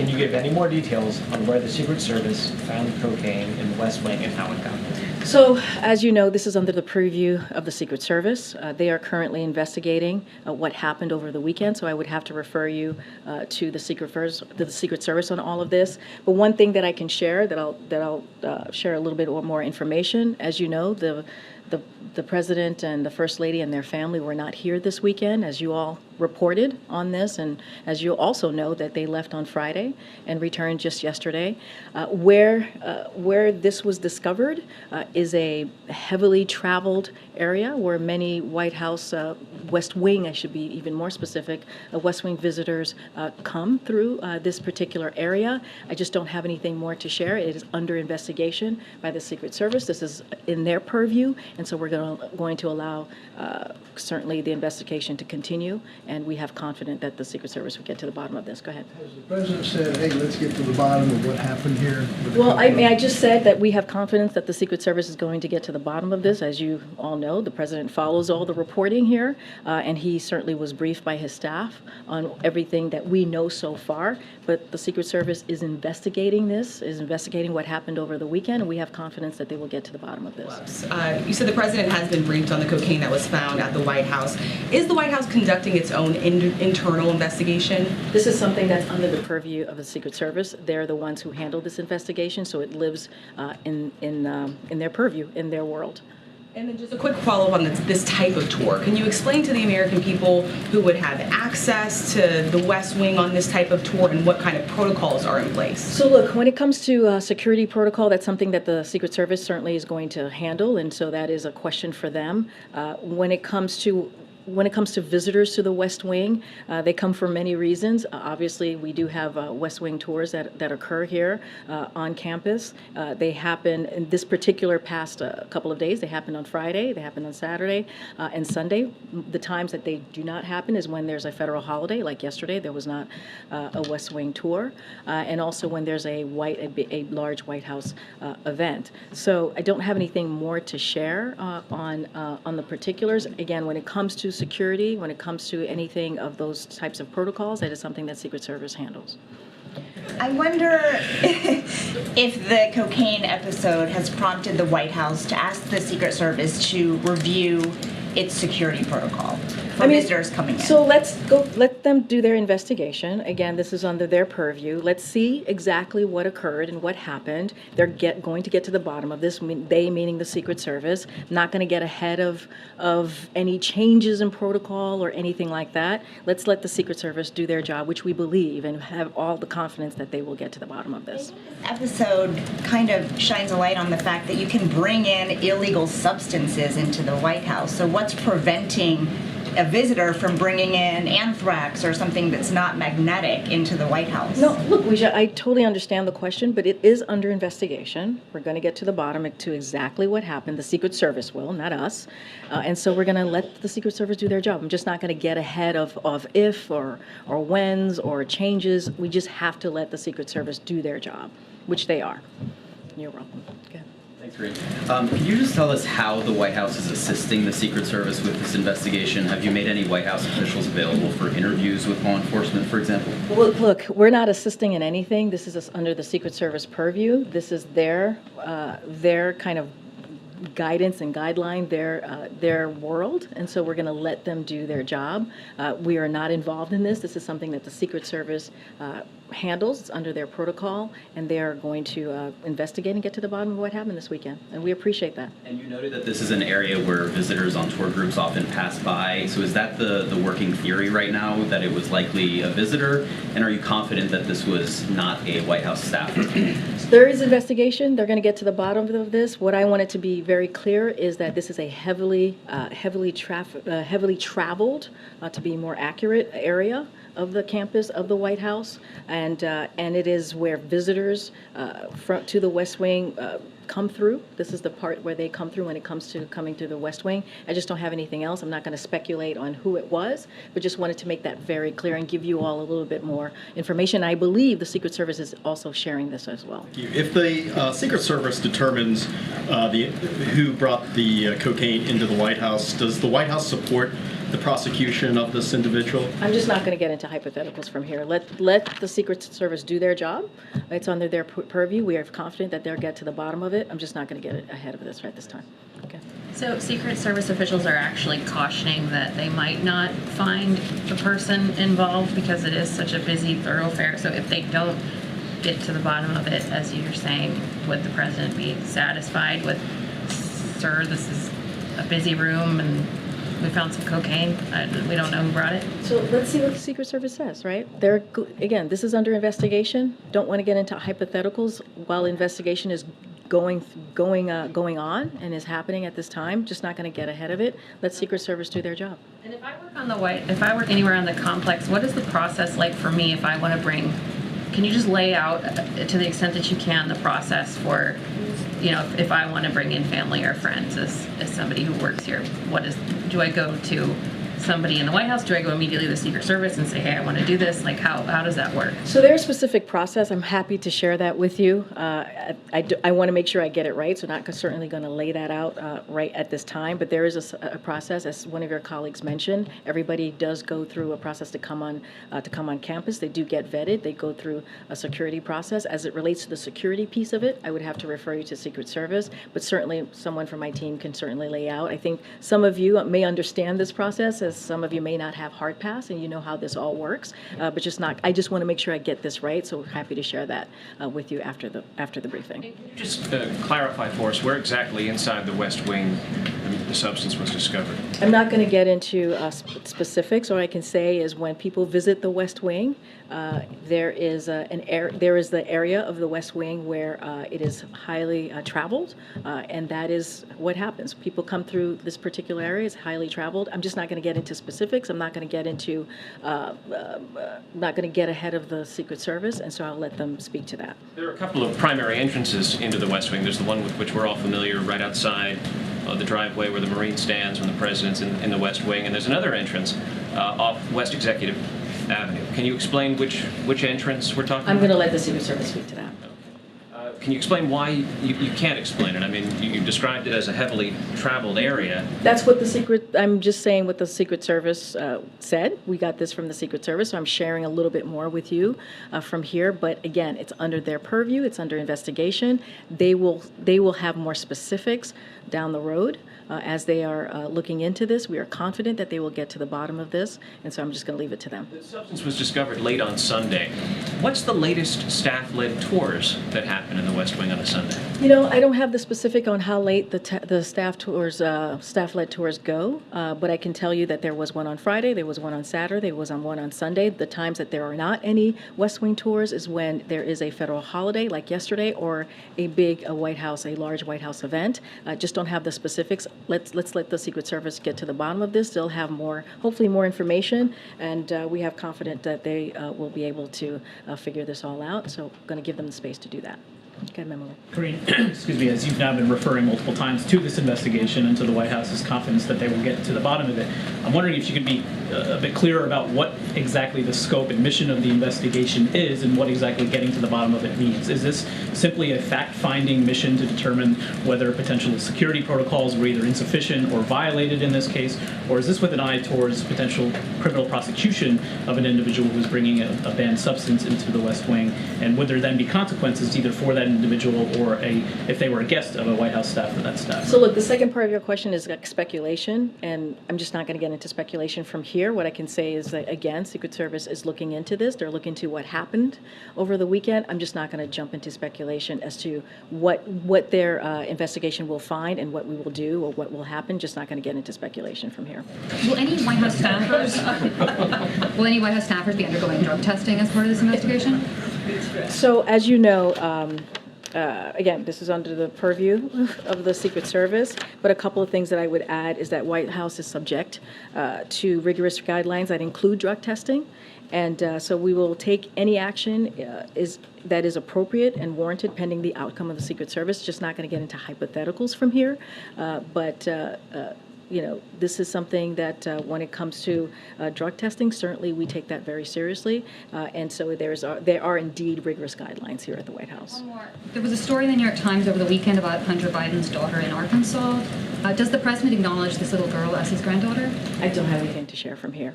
can you give any more details on where the Secret Service found the cocaine in the West Wing and how it got there? So, as you know, this is under the purview of the Secret Service. They are currently investigating what happened over the weekend, so I would have to refer you to the Secret Service on all of this. But one thing that I can share, that I'll share a little bit more information. As you know, the President and the First Lady and their family were not here this weekend, as you all reported on this, and as you also know that they left on Friday and returned just yesterday. Where this was discovered is a heavily traveled area where many White House, West Wing, I should be even more specific, West Wing visitors come through this particular area. I just don't have anything more to share. It is under investigation by the Secret Service. This is in their purview, and so we're going to allow certainly the investigation to continue, and we have confidence that the Secret Service will get to the bottom of this. Go ahead. Has the President said, hey, let's get to the bottom of what happened here? Well, I just said that we have confidence that the Secret Service is going to get to the bottom of this. As you all know, the President follows all the reporting here, and he certainly was briefed by his staff on everything that we know so far. But the Secret Service is investigating this, is investigating what happened over the weekend, and we have confidence that they will get to the bottom of this. You said the President has been briefed on the cocaine that was found at the White House. Is the White House conducting its own internal investigation? This is something that's under the purview of the Secret Service. They're the ones who handle this investigation, so it lives in their purview, in their world. And then just a quick follow-up on this type of tour. Can you explain to the American people who would have access to the West Wing on this type of tour and what kind of protocols are in place? So look, when it comes to security protocol, that's something that the Secret Service certainly is going to handle, and so that is a question for them. When it comes to visitors to the West Wing, they come for many reasons. Obviously, we do have West Wing tours that occur here on campus. They happen in this particular past couple of days. They happened on Friday, they happened on Saturday and Sunday. The times that they do not happen is when there's a federal holiday, like yesterday, there was not a West Wing tour, and also when there's a large White House event. So I don't have anything more to share on the particulars. Again, when it comes to security, when it comes to anything of those types of protocols, that is something that Secret Service handles. I wonder if the cocaine episode has prompted the White House to ask the Secret Service to review its security protocol for visitors coming in. So let them do their investigation. Again, this is under their purview. Let's see exactly what occurred and what happened. They're going to get to the bottom of this, they meaning the Secret Service. Not going to get ahead of any changes in protocol or anything like that. Let's let the Secret Service do their job, which we believe, and have all the confidence that they will get to the bottom of this. This episode kind of shines a light on the fact that you can bring in illegal substances into the White House. So what's preventing a visitor from bringing in anthrax or something that's not magnetic into the White House? No, look, I totally understand the question, but it is under investigation. We're going to get to the bottom to exactly what happened. The Secret Service will, not us. And so we're going to let the Secret Service do their job. I'm just not going to get ahead of if or whens or changes. We just have to let the Secret Service do their job, which they are. You're welcome. Go ahead. Thanks, Karine. Can you just tell us how the White House is assisting the Secret Service with this investigation? Have you made any White House officials available for interviews with law enforcement, for example? Well, look, we're not assisting in anything. This is under the Secret Service purview. This is their kind of guidance and guideline, their world, and so we're going to let them do their job. We are not involved in this. This is something that the Secret Service handles. It's under their protocol, and they are going to investigate and get to the bottom of what happened this weekend, and we appreciate that. And you noted that this is an area where visitors on tour groups often pass by, so is that the working theory right now, that it was likely a visitor, and are you confident that this was not a White House staffer? So there is investigation. They're going to get to the bottom of this. What I wanted to be very clear is that this is a heavily traveled, to be more accurate, area of the campus of the White House, and it is where visitors to the West Wing come through. This is the part where they come through when it comes to coming to the West Wing. I just don't have anything else. I'm not going to speculate on who it was, but just wanted to make that very clear and give you all a little bit more information. I believe the Secret Service is also sharing this as well. If the Secret Service determines who brought the cocaine into the White House, does the White House support the prosecution of this individual? I'm just not going to get into hypotheticals from here. Let the Secret Service do their job. It's under their purview. We are confident that they'll get to the bottom of it. I'm just not going to get ahead of this right this time. Okay. So Secret Service officials are actually cautioning that they might not find the person involved because it is such a busy thoroughfare. So if they don't get to the bottom of it, as you're saying, would the president be satisfied with, sir, this is a busy room and we found some cocaine. We don't know who brought it. So let's see what the Secret Service says, right? Again, this is under investigation. Don't want to get into hypotheticals while investigation is going on and is happening at this time. Just not going to get ahead of it. Let Secret Service do their job. And if I work anywhere on the complex, what is the process like for me if I want to bring? Can you just lay out, to the extent that you can, the process for, if I want to bring in family or friends as somebody who works here? Do I go to somebody in the White House? Do I go immediately to the Secret Service and say, hey, I want to do this? Like, how does that work? So there's a specific process. I'm happy to share that with you. I want to make sure I get it right, so not certainly going to lay that out right at this time, but there is a process, as one of your colleagues mentioned. Everybody does go through a process to come on campus. They do get vetted. They go through a security process. As it relates to the security piece of it, I would have to refer you to Secret Service, but certainly someone from my team can certainly lay out. I think some of you may understand this process, as some of you may not have hard pass and you know how this all works, but I just want to make sure I get this right, so happy to share that with you after the briefing. Just clarify for us where exactly inside the West Wing the substance was discovered. I'm not going to get into specifics. All I can say is when people visit the West Wing, there is the area of the West Wing where it is highly traveled, and that is what happens. People come through this particular area. It's highly traveled. I'm just not going to get into specifics. I'm not going to get into, not going to get ahead of the Secret Service, and so I'll let them speak to that. There are a couple of primary entrances into the West Wing. There's the one with which we're all familiar, right outside the driveway where the Marine stands when the president's in the West Wing, and there's another entrance off West Executive Avenue. Can you explain which entrance we're talking about? I'm going to let the Secret Service speak to that. Can you explain why you can't explain it? I mean, you described it as a heavily traveled area. That's what I'm just saying what the Secret Service said. We got this from the Secret Service, so I'm sharing a little bit more with you from here. But again, it's under their purview. It's under investigation. They will have more specifics down the road as they are looking into this. We are confident that they will get to the bottom of this, and so I'm just going to leave it to them. The substance was discovered late on Sunday. What's the latest staff-led tours that happen in the West Wing on a Sunday? I don't have the specific on how late the staff-led tours go, but I can tell you that there was one on Friday, there was one on Saturday, there was one on Sunday. The times that there are not any West Wing tours is when there is a federal holiday, like yesterday, or a large White House event. Just don't have the specifics. Let's let the Secret Service get to the bottom of this. They'll have hopefully more information, and we have confidence that they will be able to figure this all out. So I'm going to give them the space to do that. Okay, Memo. Karine, excuse me, as you've now been referring multiple times to this investigation and to the White House's confidence that they will get to the bottom of it, I'm wondering if you could be a bit clearer about what exactly the scope and mission of the investigation is and what exactly getting to the bottom of it means. Is this simply a fact-finding mission to determine whether potential security protocols were either insufficient or violated in this case, or is this with an eye towards potential criminal prosecution of an individual who's bringing a banned substance into the West Wing, and would there then be consequences either for that individual or if they were a guest of a White House staff or that staff? So look, the second part of your question is like speculation, and I'm just not going to get into speculation from here. What I can say is that, again, Secret Service is looking into this. They're looking into what happened over the weekend. I'm just not going to jump into speculation as to what their investigation will find and what we will do or what will happen. Just not going to get into speculation from here. Will any White House staffers be undergoing drug testing as part of this investigation? So, as you know, again, this is under the purview of the Secret Service, but a couple of things that I would add is that White House is subject to rigorous guidelines that include drug testing, and so we will take any action that is appropriate and warranted pending the outcome of the Secret Service. Just not going to get into hypotheticals from here, but this is something that when it comes to drug testing, certainly we take that very seriously. And so there are indeed rigorous guidelines here at the White House. There was a story in the New York Times over the weekend about Hunter Biden's daughter in Arkansas. Does the president acknowledge this little girl as his granddaughter? I don't have anything to share from here.